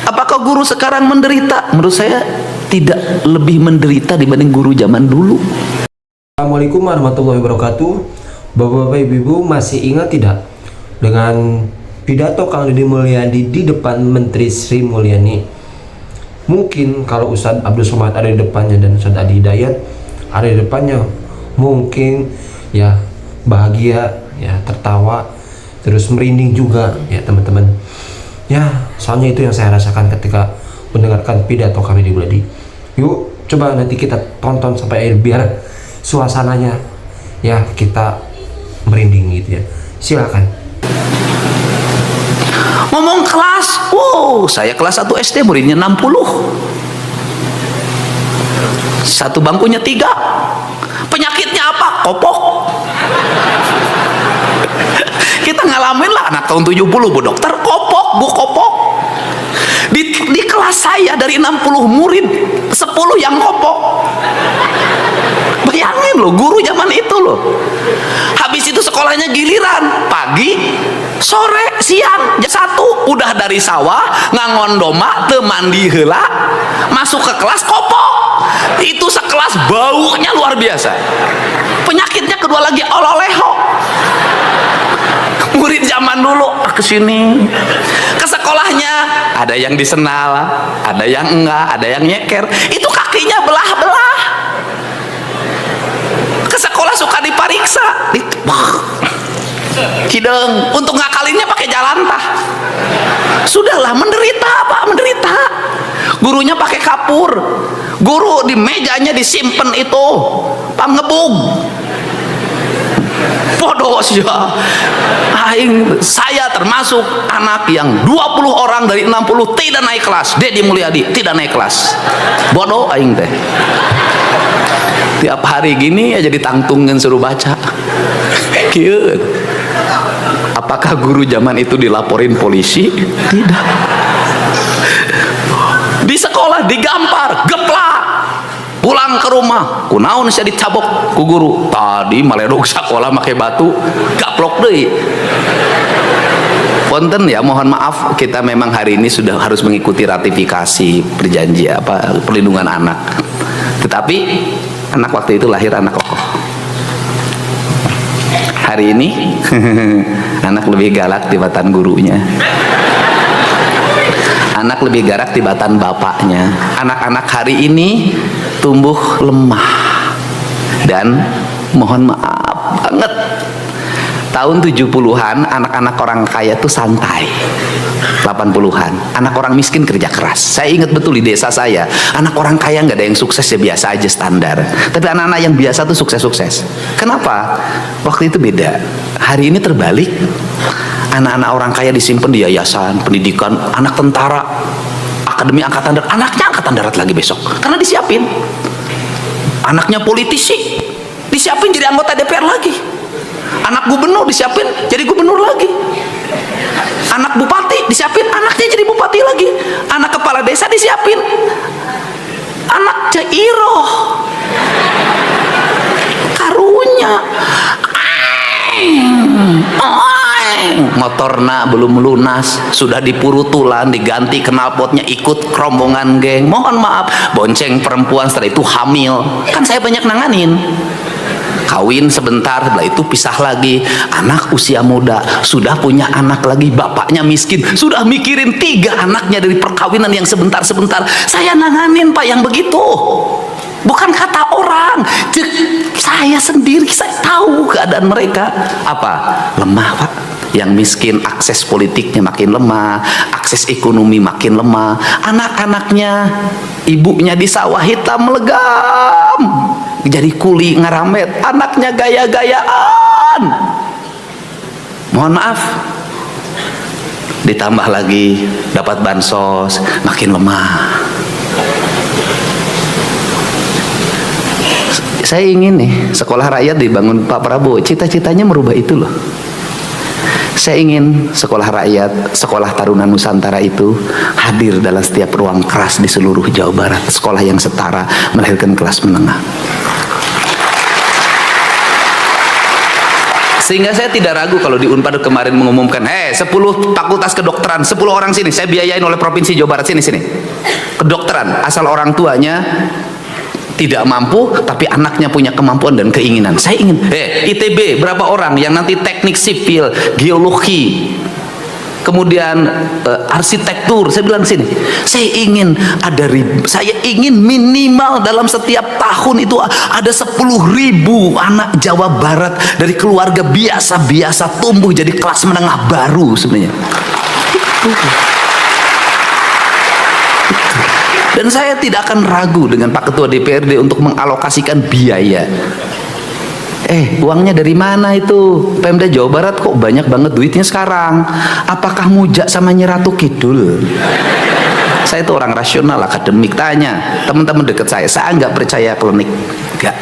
Apakah guru sekarang menderita? Menurut saya tidak lebih menderita dibanding guru zaman dulu. Assalamualaikum warahmatullahi wabarakatuh. Bapak-bapak, ibu-ibu masih ingat tidak dengan pidato Kang Deddy Mulyadi di depan Menteri Sri Mulyani? Mungkin kalau Ustadz Abdul Somad ada di depannya dan Ustadz Adi Hidayat ada di depannya, mungkin ya bahagia, ya tertawa, terus merinding juga ya teman-teman. Ya, soalnya itu yang saya rasakan ketika mendengarkan pidato kami di Mulyadi. Yuk, coba nanti kita tonton sampai akhir biar suasananya ya kita merinding gitu ya. Silakan. Ngomong kelas, wow, saya kelas 1 SD muridnya 60. Satu bangkunya 3. Penyakitnya apa? Kopok. Kita ngalamin lah anak tahun 70, Bu Dokter, kopok, Bu, kopok. Di kelas saya dari 60 murid 10 yang kopok. Bayangin loh, guru zaman itu loh. Habis itu sekolahnya giliran pagi, sore, siang. Jam 1 udah dari sawah ngangon doma teu mandi heula, masuk ke kelas kopok. Itu sekelas baunya luar biasa. Penyakitnya kedua lagi ololeho. Murid zaman dulu kesini ke sekolahnya, ada yang disenal, ada yang enggak, ada yang nyeker. Itu kakinya belah-belah. Ke sekolah suka dipariksa, hidung, untuk ngakalinnya pakai jalantah. Sudahlah, menderita Pak, menderita. Gurunya pakai kapur, guru di mejanya disimpen itu pangebung. Bodoh sih ya. Saya termasuk anak yang 20 orang dari 60 tidak naik kelas. Deddy Mulyadi tidak naik kelas. Bodoh aing teh. Tiap hari gini aja ditangtungin suruh baca. Kieu. Apakah guru zaman itu dilaporin polisi? Tidak. Di sekolah digampar, geplak. Pulang ke rumah, kunaon saya dicabok ku guru. Tadi maledog sekolah make batu, gaplok deui. Punten ya, mohon maaf, kita memang hari ini sudah harus mengikuti ratifikasi perjanjian perlindungan anak. Tetapi anak waktu itu lahir anak kokoh. Hari ini anak lebih galak tibatan gurunya. Anak lebih galak tibatan bapaknya. Anak-anak hari ini tumbuh lemah dan mohon maaf banget, tahun 70-an anak-anak orang kaya tuh santai, 80-an anak orang miskin kerja keras. Saya ingat betul di desa saya, anak orang kaya nggak ada yang sukses, ya biasa aja standar, tapi anak-anak yang biasa tuh sukses-sukses. Kenapa? Waktu itu beda. Hari ini terbalik, anak-anak orang kaya disimpan di yayasan pendidikan, anak tentara, akademi angkatan darat, anaknya angkatan darat lagi besok karena disiapin. Anaknya politisi disiapin jadi anggota DPR lagi. Anak gubernur disiapin jadi gubernur lagi. Anak bupati disiapin anaknya jadi bupati lagi. Anak kepala desa disiapin anak Cairoh karunya. Motorna belum lunas sudah dipurutulan, diganti knalpotnya, ikut rombongan geng. Mohon maaf, bonceng perempuan, setelah itu hamil. Kan saya banyak nanganin. Kawin sebentar, setelah itu pisah lagi. Anak usia muda sudah punya anak lagi, bapaknya miskin, sudah mikirin 3 anaknya dari perkawinan yang sebentar-sebentar. Saya nanganin Pak yang begitu. Bukan kata orang, saya sendiri, saya tahu keadaan mereka. Apa? Lemah Pak. Yang miskin akses politiknya makin lemah, akses ekonomi makin lemah. Anak-anaknya, ibunya di sawah hitam legam, jadi kuli ngaramet, anaknya gaya-gayaan. Mohon maaf, ditambah lagi dapat bansos, makin lemah. Saya ingin nih sekolah rakyat dibangun Pak Prabowo, cita-citanya merubah itu loh. Saya ingin sekolah rakyat, sekolah Taruna Nusantara itu hadir dalam setiap ruang kelas di seluruh Jawa Barat. Sekolah yang setara, melahirkan kelas menengah. Sehingga saya tidak ragu kalau di Unpad kemarin mengumumkan, 10 fakultas kedokteran, 10 orang sini, saya biayain oleh Provinsi Jawa Barat, sini. Kedokteran, asal orang tuanya tidak mampu, tapi anaknya punya kemampuan dan keinginan. Saya ingin, ITB, berapa orang yang nanti teknik sipil, geologi, kemudian arsitektur, saya bilang sini, saya ingin minimal dalam setiap tahun itu ada 10.000 anak Jawa Barat dari keluarga biasa-biasa tumbuh jadi kelas menengah baru sebenarnya. Dan saya tidak akan ragu dengan Pak Ketua DPRD untuk mengalokasikan biaya. Uangnya dari mana itu? Pemda Jawa Barat kok banyak banget duitnya sekarang? Apakah mujak sama Nyi Ratu Kidul? Saya itu orang rasional, akademik. Tanya teman-teman dekat saya nggak percaya klinik, enggak.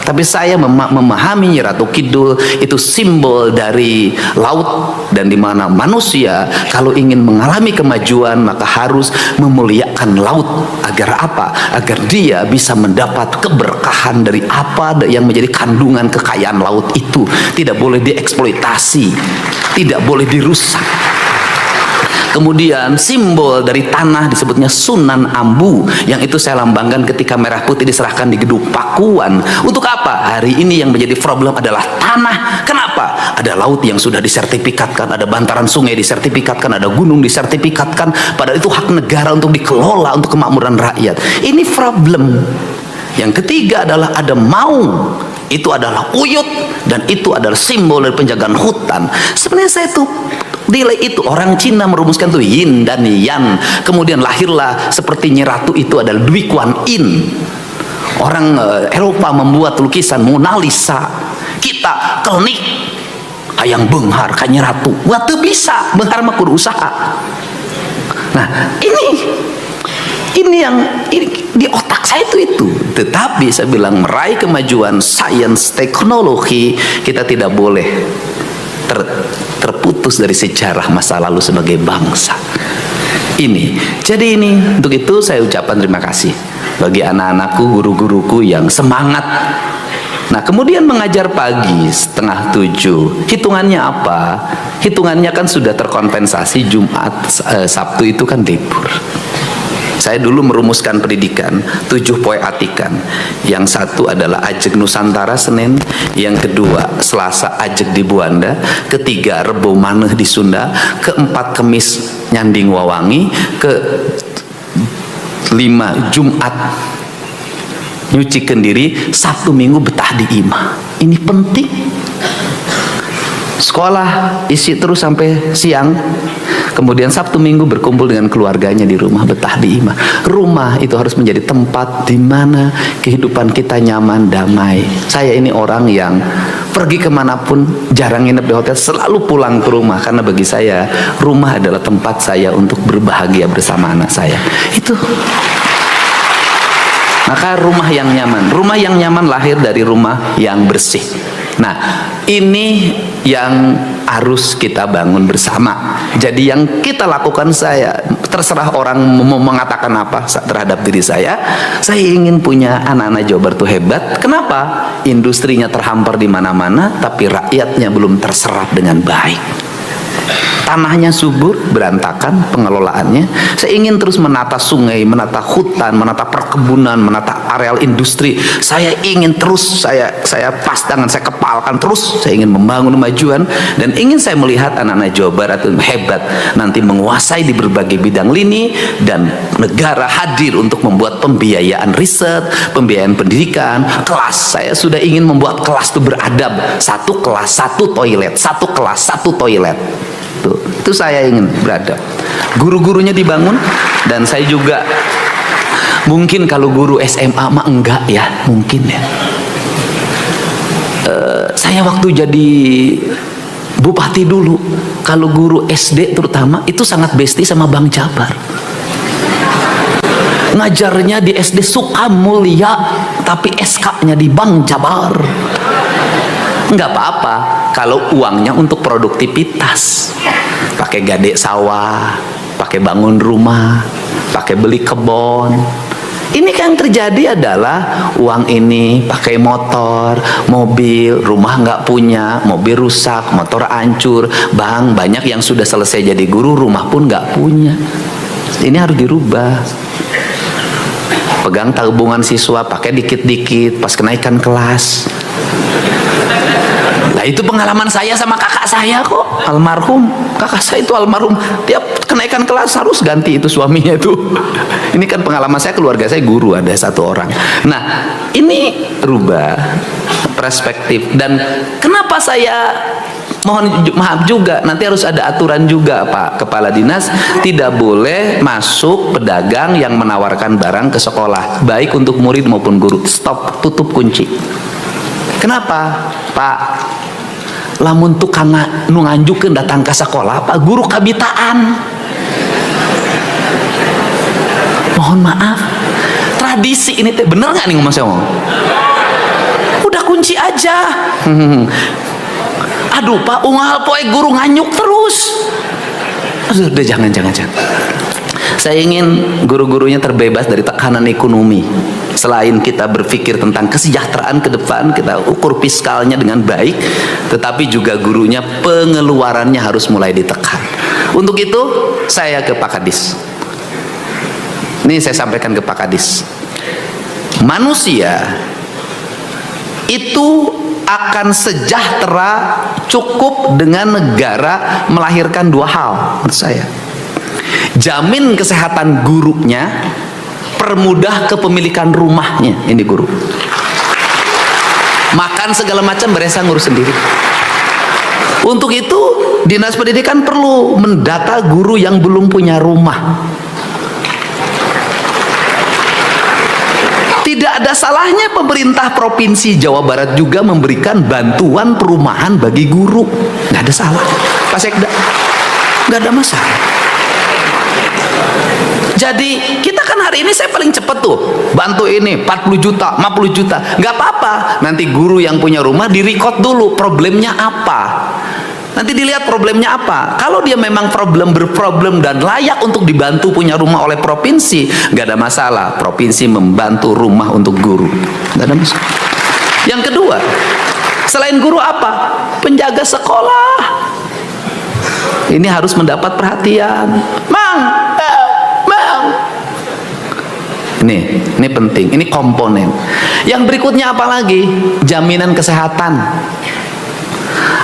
Tapi saya memahami Nyi Ratu Kidul itu simbol dari laut, dan dimana manusia kalau ingin mengalami kemajuan maka harus memuliakan laut. Agar apa? Agar dia bisa mendapat keberkahan dari apa yang menjadi kandungan kekayaan laut itu. Tidak boleh dieksploitasi, tidak boleh dirusak. Kemudian simbol dari tanah disebutnya Sunan Ambu, yang itu saya lambangkan ketika merah putih diserahkan di Gedung Pakuan. Untuk apa? Hari ini yang menjadi problem adalah tanah. Kenapa? Ada laut yang sudah disertifikatkan, ada bantaran sungai disertifikatkan, ada gunung disertifikatkan, padahal itu hak negara untuk dikelola untuk kemakmuran rakyat. Ini problem. Yang ketiga adalah ada maung. Itu adalah uyut, dan itu adalah simbol dari penjagaan hutan. Sebenarnya saya tuh nilai itu, orang Cina merumuskan tuh yin dan yang, kemudian lahirlah seperti Nyi Ratu itu adalah Dwi Kuan Yin. Orang Eropa membuat lukisan Mona Lisa. Kita klinik hayang benghar ka Nyi Ratu, waktu bisa benghar mah kudu usaha. Nah ini yang di otak saya itu. Tetapi saya bilang meraih kemajuan sains teknologi, kita tidak boleh terputus dari sejarah masa lalu sebagai bangsa ini. Jadi untuk itu saya ucapkan terima kasih bagi anak-anakku, guru-guruku yang semangat. Nah, kemudian mengajar pagi 6:30. Hitungannya apa? Hitungannya kan sudah terkompensasi Jumat, Sabtu itu kan libur. Saya dulu merumuskan pendidikan 7 poe atikan. Yang satu adalah Ajeg Nusantara Senin, yang kedua Selasa Ajeg di Buanda, ketiga Rebo Maneh di Sunda, keempat Kemis Nyanding Wawangi, kelima Jumat nyuci kendiri, Sabtu Minggu betah di imah. Ini penting. Sekolah isi terus sampai siang, kemudian Sabtu Minggu berkumpul dengan keluarganya di rumah, betah di imah. Rumah itu harus menjadi tempat di mana kehidupan kita nyaman, damai. Saya ini orang yang pergi kemanapun jarang nginep di hotel, selalu pulang ke rumah, karena bagi saya rumah adalah tempat saya untuk berbahagia bersama anak saya. Itu. Maka rumah yang nyaman lahir dari rumah yang bersih. Nah, ini yang harus kita bangun bersama. Jadi yang kita lakukan, saya terserah orang mau mengatakan apa terhadap diri saya ingin punya anak-anak Jawa Barat itu hebat. Kenapa? Industrinya terhampar di mana-mana, tapi rakyatnya belum terserap dengan baik. Tanahnya subur, berantakan pengelolaannya. Saya ingin terus menata sungai, menata hutan, menata perkebunan, menata areal industri. Saya ingin terus, saya pas tangan, saya kepalkan terus. Saya ingin membangun kemajuan, dan ingin saya melihat anak-anak Jawa Barat itu hebat, nanti menguasai di berbagai bidang lini, dan negara hadir untuk membuat pembiayaan riset, pembiayaan pendidikan, kelas. Saya sudah ingin membuat kelas itu beradab. 1 kelas 1 toilet, 1 kelas 1 toilet. Itu saya ingin beradab. Guru-gurunya dibangun, dan saya juga mungkin kalau guru SMA mah enggak ya, mungkin ya. Saya waktu jadi bupati dulu, kalau guru SD terutama itu sangat bestie sama Bang Jabar. Ngajarnya di SD Sukamulya, tapi SK-nya di Bang Jabar. Nggak apa-apa kalau uangnya untuk produktivitas, pakai gade sawah, pakai bangun rumah, pakai beli kebun. Ini yang terjadi adalah uang ini pakai motor, mobil, rumah nggak punya, mobil rusak, motor hancur. Bang, banyak yang sudah selesai jadi guru, rumah pun nggak punya. Ini harus dirubah. Pegang tabungan siswa, pakai dikit-dikit pas kenaikan kelas. Nah, itu pengalaman saya sama kakak saya kok, almarhum. Kakak saya itu almarhum, tiap kenaikan kelas harus ganti itu suaminya itu. Ini kan pengalaman saya, keluarga saya guru ada satu orang. Nah, ini rubah perspektif. Dan kenapa saya mohon maaf juga, nanti harus ada aturan juga Pak Kepala Dinas, tidak boleh masuk pedagang yang menawarkan barang ke sekolah, baik untuk murid maupun guru. Stop, tutup, kunci. Kenapa Pak? Lamun tukang nu nganjukeun datang ke sekolah Pak, guru kabitaan. Mohon maaf, tradisi ini teh bener nggak nih ngomong saya? Udah kunci aja. Aduh Pak, unggal poe guru nganyuk terus. Udah jangan. Saya ingin guru-gurunya terbebas dari tekanan ekonomi. Selain kita berpikir tentang kesejahteraan ke depan, kita ukur fiskalnya dengan baik, tetapi juga gurunya pengeluarannya harus mulai ditekan. Untuk itu saya ke Pak Kadis. Ini saya sampaikan ke Pak Kadis. Manusia itu akan sejahtera cukup dengan negara melahirkan dua hal menurut saya. Jamin kesehatan gurunya, permudah kepemilikan rumahnya. Ini guru makan segala macam beresah ngurus sendiri. Untuk itu Dinas Pendidikan perlu mendata guru yang belum punya rumah. Tidak ada salahnya pemerintah Provinsi Jawa Barat juga memberikan bantuan perumahan bagi guru. Nggak ada salah Pak Sekda, nggak ada masalah. Jadi kita kan hari ini saya paling cepet tuh bantu ini 40 juta 50 juta, nggak apa-apa. Nanti guru yang punya rumah di-record dulu problemnya apa, nanti dilihat problemnya apa. Kalau dia memang berproblem dan layak untuk dibantu punya rumah oleh provinsi, nggak ada masalah. Provinsi membantu rumah untuk guru, nggak ada masalah. Yang kedua, selain guru apa? Penjaga sekolah. Ini harus mendapat perhatian. Mang. Ini penting, ini komponen. Yang berikutnya apa lagi? Jaminan kesehatan.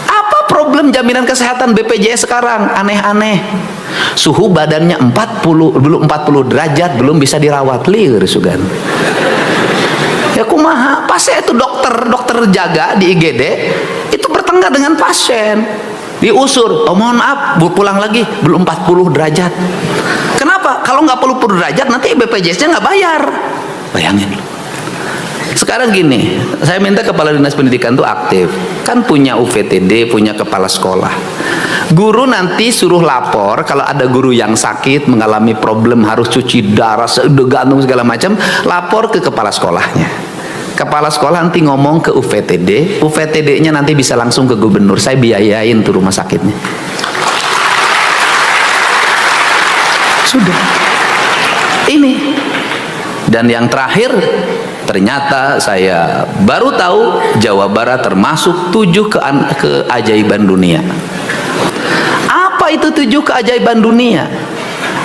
Apa problem jaminan kesehatan BPJS sekarang? Aneh-aneh. Suhu badannya 40 derajat belum bisa dirawat, liur sugan. Ya kumaha? Pasien itu dokter jaga di IGD itu bertengkar dengan pasien. Diusur, oh mohon maaf, pulang lagi, belum 40 derajat. Kenapa? Kalau nggak 40 derajat nanti BPJS-nya nggak bayar. Bayangin. Sekarang gini, saya minta Kepala Dinas Pendidikan itu aktif. Kan punya UVTD, punya kepala sekolah. Guru nanti suruh lapor kalau ada guru yang sakit, mengalami problem harus cuci darah, gantung segala macam, lapor ke kepala sekolahnya. Kepala sekolah nanti ngomong ke UVTD, UVTD-nya nanti bisa langsung ke gubernur, saya biayain tuh rumah sakitnya. Sudah. Ini. Dan yang terakhir, ternyata saya baru tahu Jawa Barat termasuk 7 keajaiban dunia. Apa itu 7 keajaiban dunia?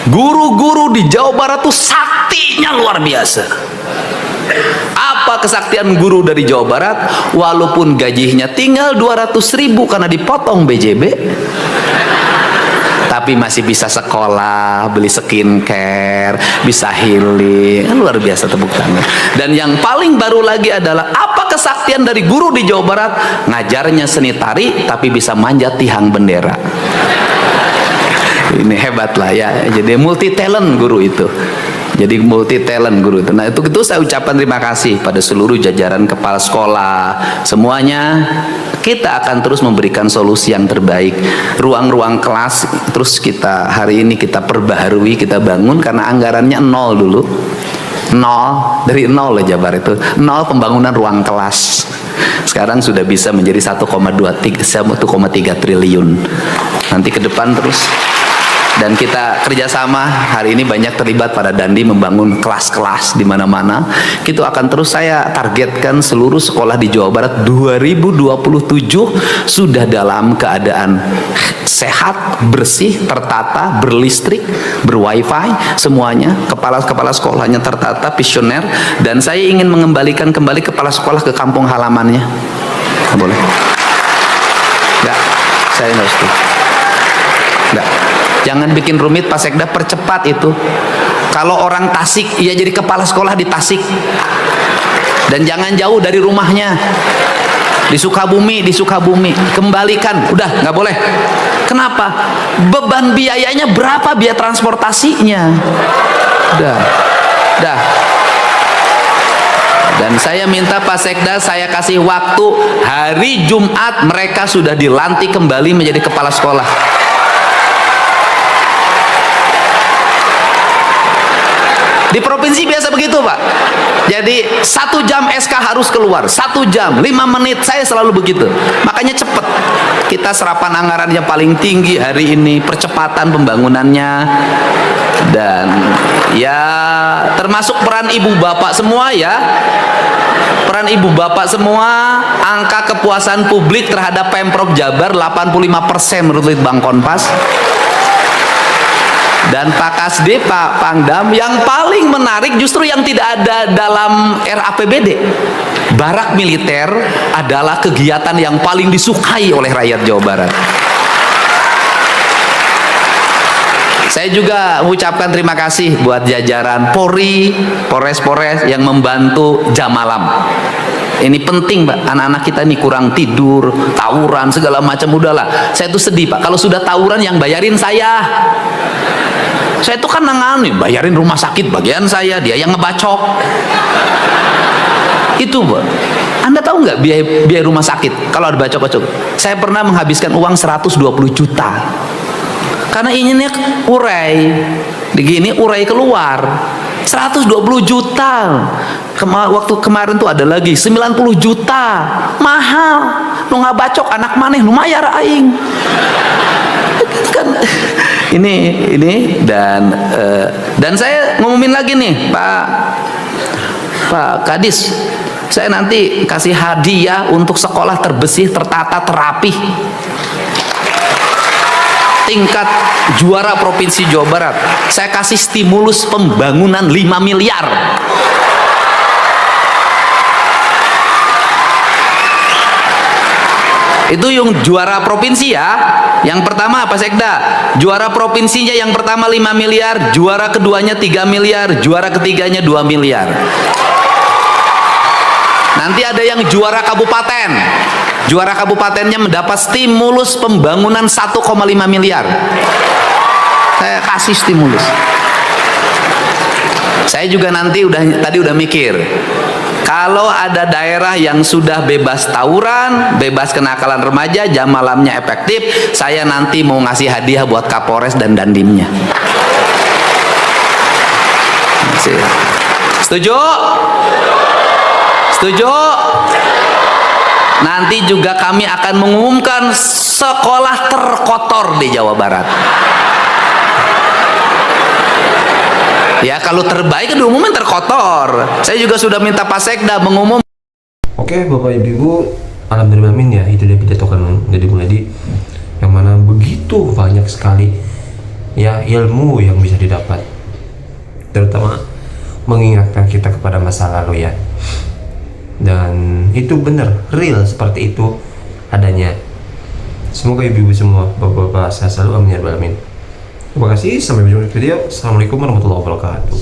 Guru-guru di Jawa Barat tuh saktinya luar biasa. Apa kesaktian guru dari Jawa Barat? Walaupun gajinya tinggal 200.000 karena dipotong BJB, tapi masih bisa sekolah, beli skincare, bisa healing. Luar biasa, tepuk tangan. Dan yang paling baru lagi adalah apa kesaktian dari guru di Jawa Barat? Ngajarnya seni tari tapi bisa manjat tiang bendera. Ini hebat lah ya. Jadi multi talent guru itu. Jadi multi talent guru itu. Nah itu saya ucapkan terima kasih pada seluruh jajaran kepala sekolah semuanya. Kita akan terus memberikan solusi yang terbaik. Ruang-ruang kelas terus hari ini kita perbaharui, kita bangun karena anggarannya 0 dulu. 0, dari 0 loh Jabar itu. 0 pembangunan ruang kelas. Sekarang sudah bisa menjadi 1,3 triliun. Nanti ke depan terus Dan kita kerjasama hari ini banyak terlibat pada Dandi membangun kelas-kelas di mana-mana. Itu akan terus saya targetkan seluruh sekolah di Jawa Barat 2027 sudah dalam keadaan sehat, bersih, tertata, berlistrik, berwifi, semuanya. Kepala-kepala sekolahnya tertata, visioner. Dan saya ingin mengembalikan kembali kepala sekolah ke kampung halamannya. Nggak boleh? Nggak, saya nggak setuju. Nggak. Jangan bikin rumit, Pak Sekda, percepat itu. Kalau orang Tasik, ya jadi kepala sekolah di Tasik. Dan jangan jauh dari rumahnya. Di Sukabumi, kembalikan. Udah, nggak boleh. Kenapa? Beban biayanya berapa, biaya transportasinya? Udah. Dan saya minta Pak Sekda, saya kasih waktu hari Jumat mereka sudah dilantik kembali menjadi kepala sekolah. Di provinsi biasa begitu, Pak. Jadi 1 jam SK harus keluar, 1 jam 5 menit, saya selalu begitu. Makanya cepet. Kita serapan anggaran yang paling tinggi hari ini, percepatan pembangunannya. Dan ya termasuk peran ibu bapak semua ya. Peran ibu bapak semua, angka kepuasan publik terhadap Pemprov Jabar 85% menurut Litbang Kompas. Dan Pak Kasdi, Pak Pangdam, yang paling menarik justru yang tidak ada dalam RAPBD. Barak militer adalah kegiatan yang paling disukai oleh rakyat Jawa Barat. Saya juga mengucapkan terima kasih buat jajaran Polri, Polres yang membantu jam malam. Ini penting, Pak. Anak-anak kita ini kurang tidur, tawuran, segala macam. Udahlah, saya tuh sedih, Pak. Kalau sudah tawuran yang bayarin saya. Saya itu kan nangani, bayarin rumah sakit bagian saya, dia yang ngebacok. Itu, Pak. Anda tahu nggak biaya rumah sakit kalau ada bacok-bacok? Saya pernah menghabiskan uang 120 juta. Karena inginnya urai. Begini urai keluar. 120 juta. Waktu kemarin tuh ada lagi 90 juta. Mahal. Nu nggak bacok anak maneh nu mayar aing. Kan ini dan saya ngumumin lagi nih Pak Kadis, saya nanti kasih hadiah untuk sekolah terbersih, tertata, terapi, tingkat juara provinsi Jawa Barat. Saya kasih stimulus pembangunan 5 miliar. Itu yang juara provinsi ya. Yang pertama Pak Sekda, juara provinsinya yang pertama 5 miliar, juara keduanya 3 miliar, juara ketiganya 2 miliar. Nanti ada yang juara kabupaten. Juara kabupatennya mendapat stimulus pembangunan 1,5 miliar. Saya kasih stimulus. Saya juga nanti tadi udah mikir. Kalau ada daerah yang sudah bebas tawuran, bebas kenakalan remaja, jam malamnya efektif, saya nanti mau ngasih hadiah buat Kapolres dan Dandimnya. Setuju? Setuju? Nanti juga kami akan mengumumkan sekolah terkotor di Jawa Barat. Ya kalau terbaik diumumin terkotor. Saya juga sudah minta Pak Sekda mengumum. Oke Bapak Ibu, alhamdulillah ya, itu dia pidato kan Deddy Mulyadi yang mana begitu banyak sekali ya ilmu yang bisa didapat, terutama mengingatkan kita kepada masa lalu ya. Dan itu benar, real seperti itu adanya. Semoga ibu-ibu semua, bapak-bapak, saya selalu amin ya rabbal alamin. Terima kasih, sampai berjumpa di video. Assalamualaikum warahmatullahi wabarakatuh.